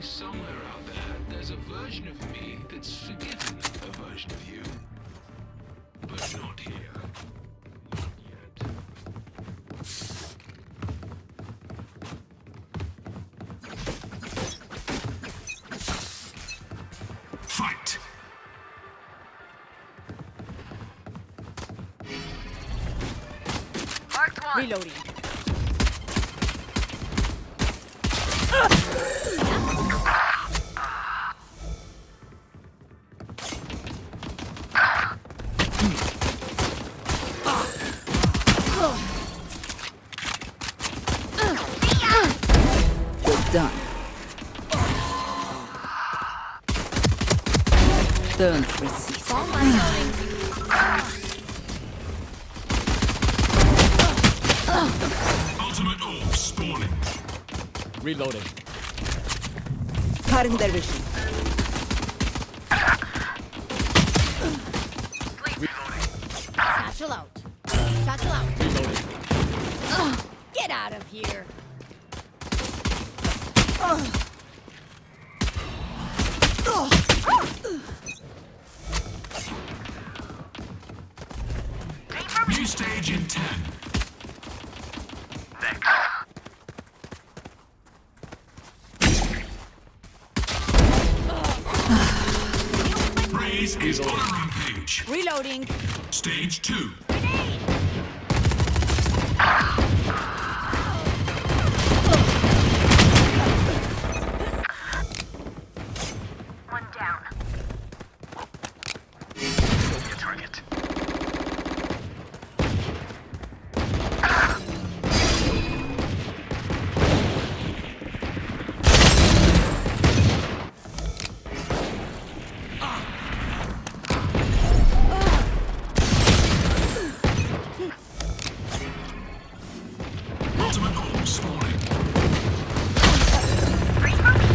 somewhere out there, there's a version of me that's forgiven a version of you. But not here. Not yet. Fight! Marked one. Reloading. Good done. Don't resist. All my loading. Ultimate orb spawning. Reloading. Cutting their vision. Satchel out. Satchel out. Reloading. Get out of here. New stage in 10. Raze is on a rampage. Reloading. Stage 2. One down. Show me a target. Ultimate orb spawning. Three for me.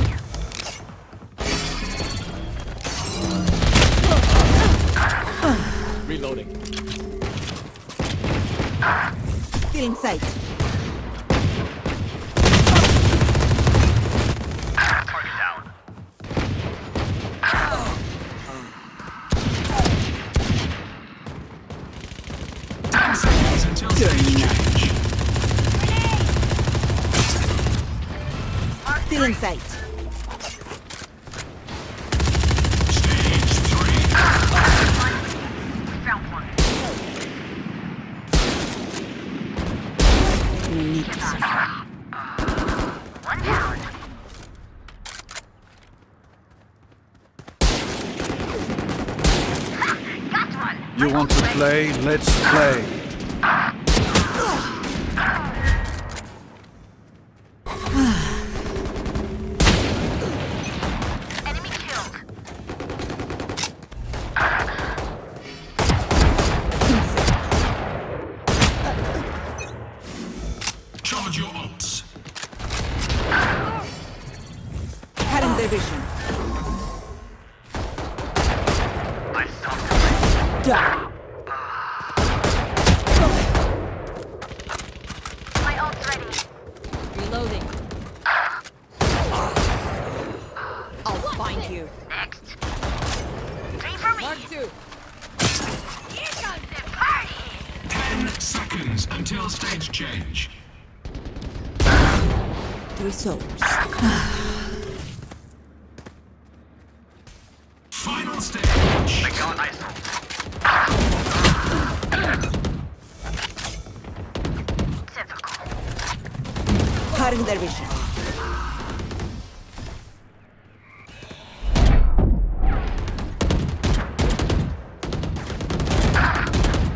Reloading. Still in sight. Target down. Ten seconds until stage change. Still in sight. Stage 3. Found one. We need to One down. Got one. You want to play? Let's play. Enemy killed. Charge your ults. cutting their vision. I stopped. Die. My ult's ready. Reloading. I'll find you. Next. Three for me. Mark two. Here comes the party. 10 seconds until stage change. 3 souls. Final stage. They got ISO. Typical. Cutting their vision.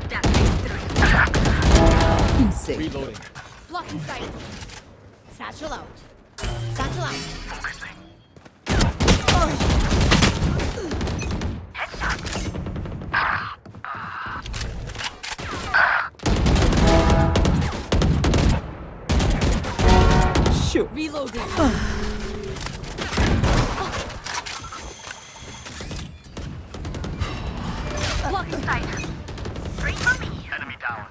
That makes 3. Insane. Reloading. Blocking sight. Satchel out. Satchel out. Focusing. Shoot. Reloading. Blocking sight. 3 for me. Enemy down.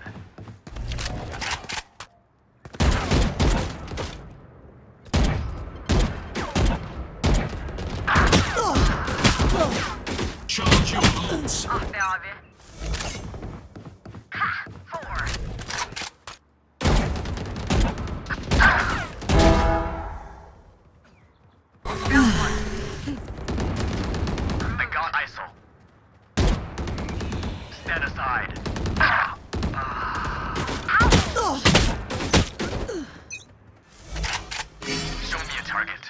Charge your bolts. Ah be abi. Ha, 4. I got ISO. Stand aside. Show me a target.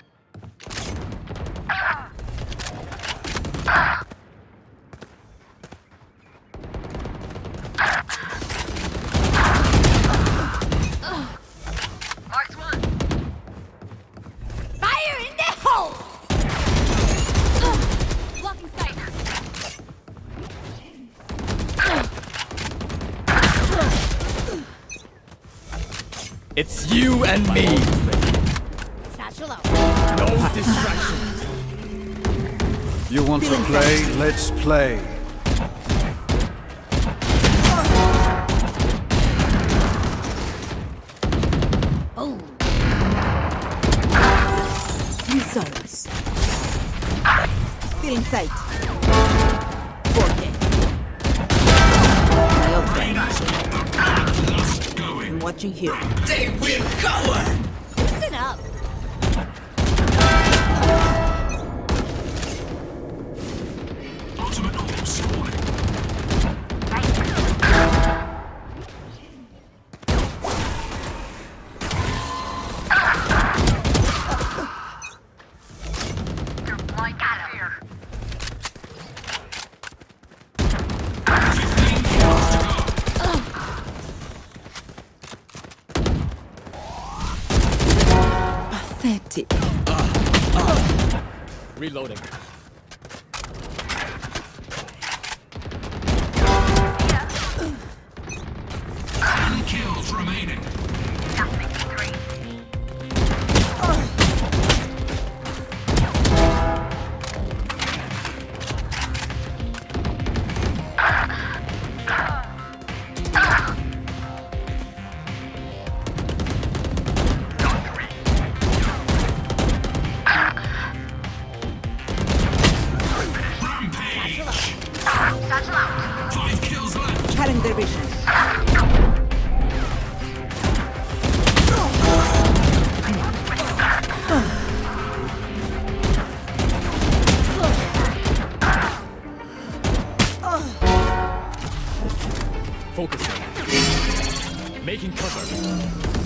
Marked 1. Fire in the hole! Blocking sight. It's you and me. Satchel out. No distractions. You want to play? Let's play. Boom. Missiles. Still in sight. 4K. My ult ready. Lust going. I'm watching here. They will cower. Listen up. Ultimate orb spawning. You're blind to fear. 15 kills to go. Pathetic. Reloading. 10 kills remaining. Nothing 3. Rampage. Satchel out. 5 kills left. Cutting their vision. Focusing. Making cover.